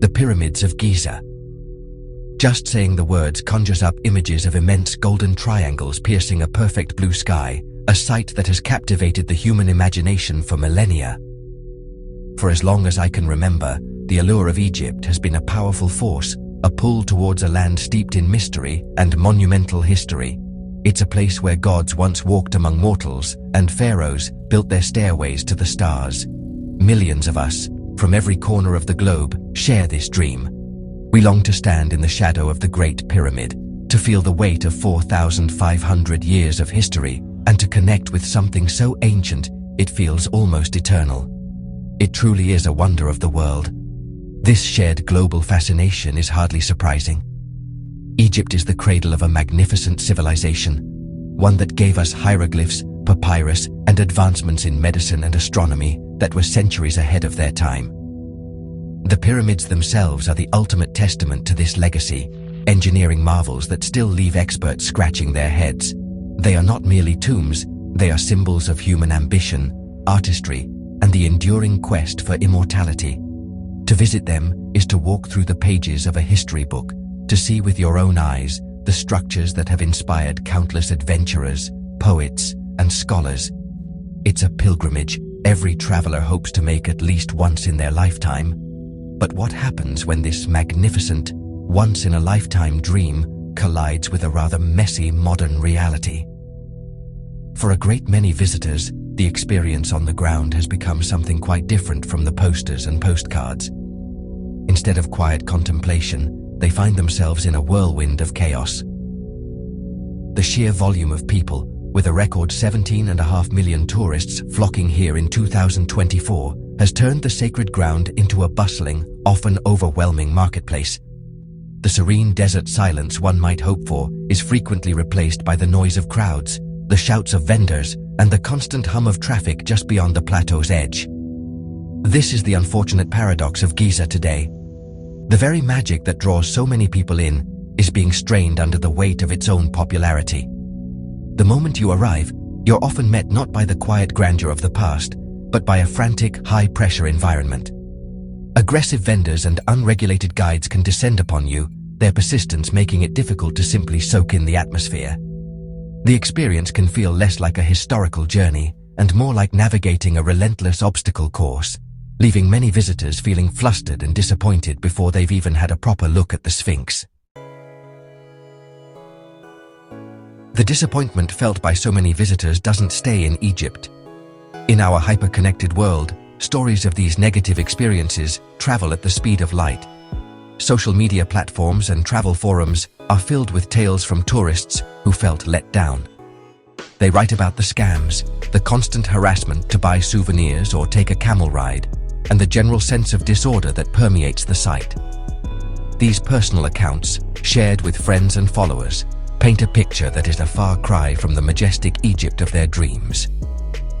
The Pyramids of Giza. Just saying the words conjures up images of immense golden triangles piercing a perfect blue sky, a sight that has captivated the human imagination for millennia. For as long as I can remember, the allure of Egypt has been a powerful force, a pull towards a land steeped in mystery and monumental history. It's a place where gods once walked among mortals, and pharaohs built their stairways to the stars. Millions of us, from every corner of the globe, share this dream. We long to stand in the shadow of the Great Pyramid, to feel the weight of 4,500 years of history, and to connect with something so ancient it feels almost eternal. It truly is a wonder of the world. This shared global fascination is hardly surprising. Egypt is the cradle of a magnificent civilization, one that gave us hieroglyphs, papyrus, and advancements in medicine and astronomy that were centuries ahead of their time. The pyramids themselves are the ultimate testament to this legacy, engineering marvels that still leave experts scratching their heads. They are not merely tombs, they are symbols of human ambition, artistry, and the enduring quest for immortality. To visit them is to walk through the pages of a history book, to see with your own eyes the structures that have inspired countless adventurers, poets, and scholars. It's a pilgrimage every traveler hopes to make at least once in their lifetime. But what happens when this magnificent, once-in-a-lifetime dream collides with a rather messy modern reality? For a great many visitors, the experience on the ground has become something quite different from the posters and postcards. Instead of quiet contemplation, they find themselves in a whirlwind of chaos. The sheer volume of people, with a record 17.5 million tourists flocking here in 2024, has turned the sacred ground into a bustling, often overwhelming marketplace. The serene desert silence one might hope for is frequently replaced by the noise of crowds, the shouts of vendors, and the constant hum of traffic just beyond the plateau's edge. This is the unfortunate paradox of Giza today. The very magic that draws so many people in is being strained under the weight of its own popularity. The moment you arrive, you're often met not by the quiet grandeur of the past, but by a frantic, high-pressure environment. Aggressive vendors and unregulated guides can descend upon you, their persistence making it difficult to simply soak in the atmosphere. The experience can feel less like a historical journey and more like navigating a relentless obstacle course, leaving many visitors feeling flustered and disappointed before they've even had a proper look at the Sphinx. The disappointment felt by so many visitors doesn't stay in Egypt. In our hyper-connected world, stories of these negative experiences travel at the speed of light. Social media platforms and travel forums are filled with tales from tourists who felt let down. They write about the scams, the constant harassment to buy souvenirs or take a camel ride, and the general sense of disorder that permeates the site. These personal accounts, shared with friends and followers, paint a picture that is a far cry from the majestic Egypt of their dreams.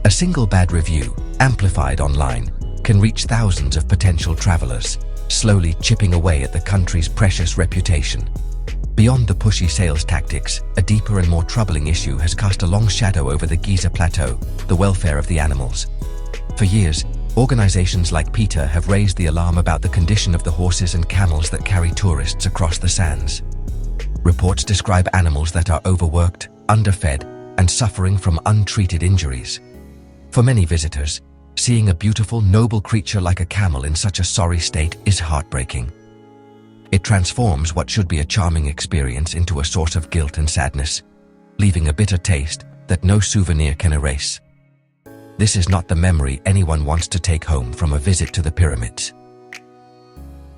A single bad review, amplified online, can reach thousands of potential travelers, slowly chipping away at the country's precious reputation. Beyond the pushy sales tactics, a deeper and more troubling issue has cast a long shadow over the Giza Plateau, the welfare of the animals. For years, organizations like PETA have raised the alarm about the condition of the horses and camels that carry tourists across the sands. Reports describe animals that are overworked, underfed, and suffering from untreated injuries. For many visitors, seeing a beautiful, noble creature like a camel in such a sorry state is heartbreaking. It transforms what should be a charming experience into a source of guilt and sadness, leaving a bitter taste that no souvenir can erase. This is not the memory anyone wants to take home from a visit to the pyramids.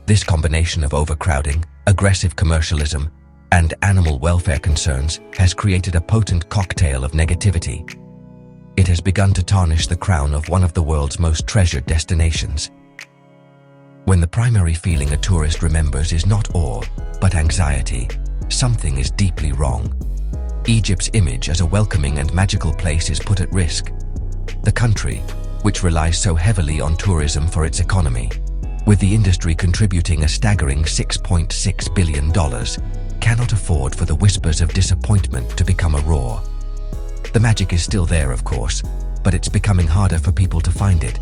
This combination of overcrowding, aggressive commercialism, and animal welfare concerns has created a potent cocktail of negativity. It has begun to tarnish the crown of one of the world's most treasured destinations. When the primary feeling a tourist remembers is not awe, but anxiety, something is deeply wrong. Egypt's image as a welcoming and magical place is put at risk. The country, which relies so heavily on tourism for its economy, with the industry contributing a staggering $6.6 billion, cannot afford for the whispers of disappointment to become a roar. The magic is still there, of course, but it's becoming harder for people to find it.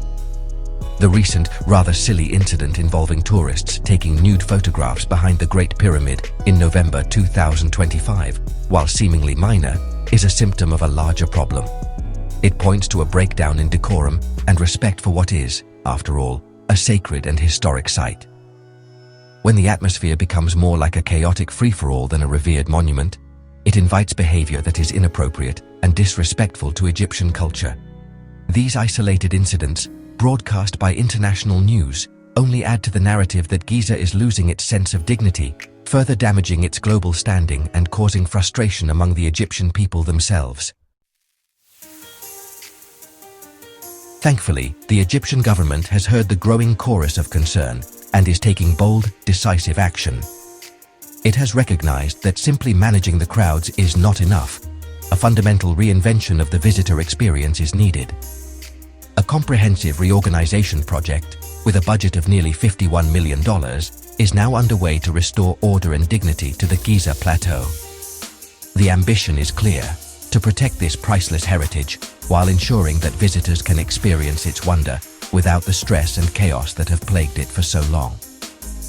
The recent, rather silly incident involving tourists taking nude photographs behind the Great Pyramid in November 2025, while seemingly minor, is a symptom of a larger problem. It points to a breakdown in decorum and respect for what is, after all, a sacred and historic site. When the atmosphere becomes more like a chaotic free-for-all than a revered monument, it invites behavior that is inappropriate and disrespectful to Egyptian culture. These isolated incidents, broadcast by international news, only add to the narrative that Giza is losing its sense of dignity, further damaging its global standing and causing frustration among the Egyptian people themselves. Thankfully, the Egyptian government has heard the growing chorus of concern and is taking bold, decisive action. It has recognized that simply managing the crowds is not enough. A fundamental reinvention of the visitor experience is needed. A comprehensive reorganization project, with a budget of nearly $51 million, is now underway to restore order and dignity to the Giza Plateau. The ambition is clear: to protect this priceless heritage while ensuring that visitors can experience its wonder without the stress and chaos that have plagued it for so long.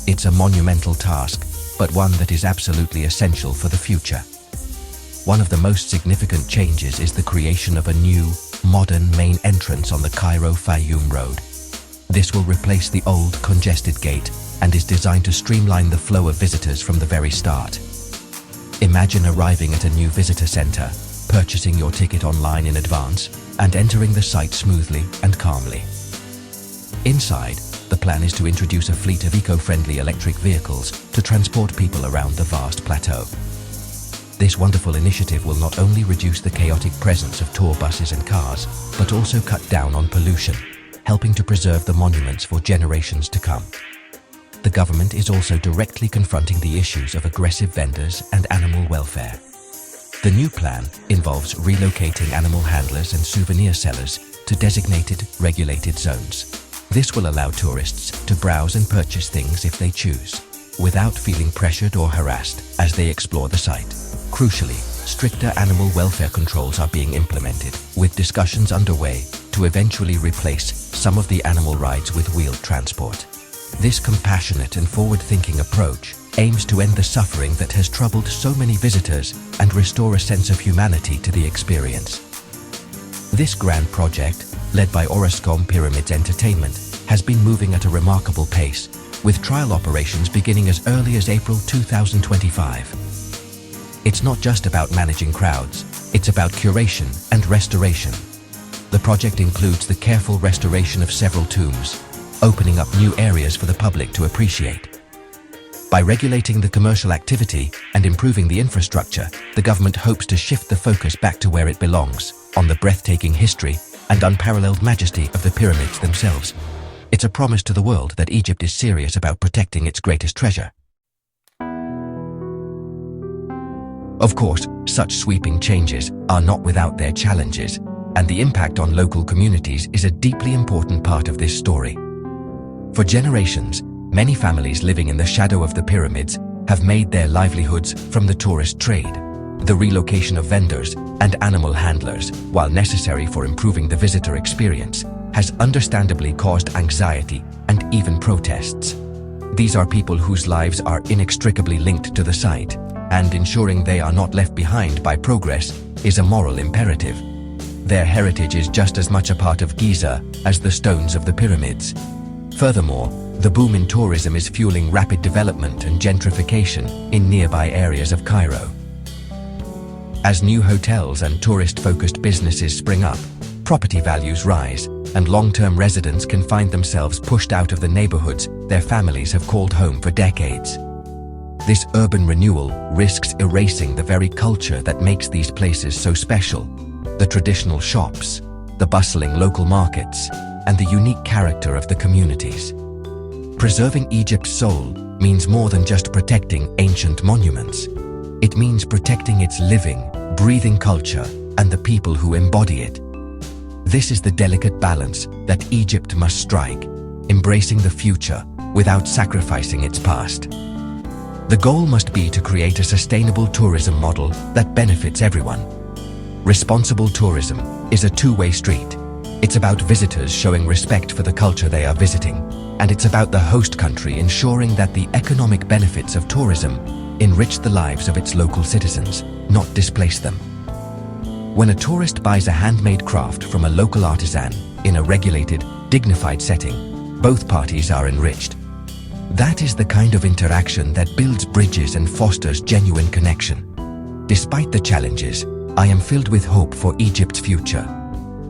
It's a monumental task, but one that is absolutely essential for the future. One of the most significant changes is the creation of a new, modern main entrance on the Cairo-Fayoum Road. This will replace the old, congested gate and is designed to streamline the flow of visitors from the very start. Imagine arriving at a new visitor center, purchasing your ticket online in advance, and entering the site smoothly and calmly. Inside, the plan is to introduce a fleet of eco-friendly electric vehicles to transport people around the vast plateau. This wonderful initiative will not only reduce the chaotic presence of tour buses and cars, but also cut down on pollution, helping to preserve the monuments for generations to come. The government is also directly confronting the issues of aggressive vendors and animal welfare. The new plan involves relocating animal handlers and souvenir sellers to designated, regulated zones. This will allow tourists to browse and purchase things if they choose, without feeling pressured or harassed as they explore the site. Crucially, stricter animal welfare controls are being implemented, with discussions underway to eventually replace some of the animal rides with wheeled transport. This compassionate and forward-thinking approach aims to end the suffering that has troubled so many visitors and restore a sense of humanity to the experience. This grand project, led by Orascom Pyramids Entertainment, has been moving at a remarkable pace, with trial operations beginning as early as April 2025. It's not just about managing crowds, it's about curation and restoration. The project includes the careful restoration of several tombs, opening up new areas for the public to appreciate. By regulating the commercial activity and improving the infrastructure, the government hopes to shift the focus back to where it belongs, on the breathtaking history and unparalleled majesty of the pyramids themselves. It's a promise to the world that Egypt is serious about protecting its greatest treasure. Of course, such sweeping changes are not without their challenges, and the impact on local communities is a deeply important part of this story. For generations, many families living in the shadow of the pyramids have made their livelihoods from the tourist trade. The relocation of vendors and animal handlers, while necessary for improving the visitor experience, has understandably caused anxiety and even protests. These are people whose lives are inextricably linked to the site, and ensuring they are not left behind by progress is a moral imperative. Their heritage is just as much a part of Giza as the stones of the pyramids. Furthermore, the boom in tourism is fueling rapid development and gentrification in nearby areas of Cairo. As new hotels and tourist-focused businesses spring up, property values rise, and long-term residents can find themselves pushed out of the neighborhoods their families have called home for decades. This urban renewal risks erasing the very culture that makes these places so special: the traditional shops, the bustling local markets, and the unique character of the communities. Preserving Egypt's soul means more than just protecting ancient monuments. It means protecting its living, breathing culture and the people who embody it. This is the delicate balance that Egypt must strike, embracing the future without sacrificing its past. The goal must be to create a sustainable tourism model that benefits everyone. Responsible tourism is a two-way street. It's about visitors showing respect for the culture they are visiting, and it's about the host country ensuring that the economic benefits of tourism enrich the lives of its local citizens, not displace them. When a tourist buys a handmade craft from a local artisan in a regulated, dignified setting, both parties are enriched. That is the kind of interaction that builds bridges and fosters genuine connection. Despite the challenges, I am filled with hope for Egypt's future.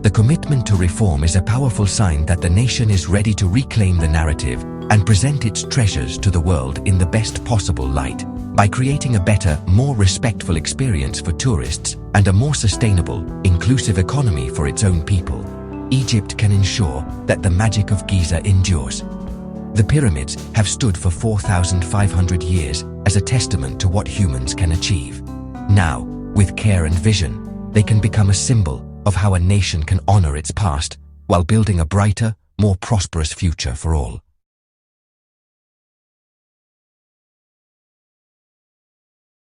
The commitment to reform is a powerful sign that the nation is ready to reclaim the narrative and present its treasures to the world in the best possible light. By creating a better, more respectful experience for tourists and a more sustainable, inclusive economy for its own people, Egypt can ensure that the magic of Giza endures. The pyramids have stood for 4,500 years as a testament to what humans can achieve. Now, with care and vision, they can become a symbol of how a nation can honor its past while building a brighter, more prosperous future for all.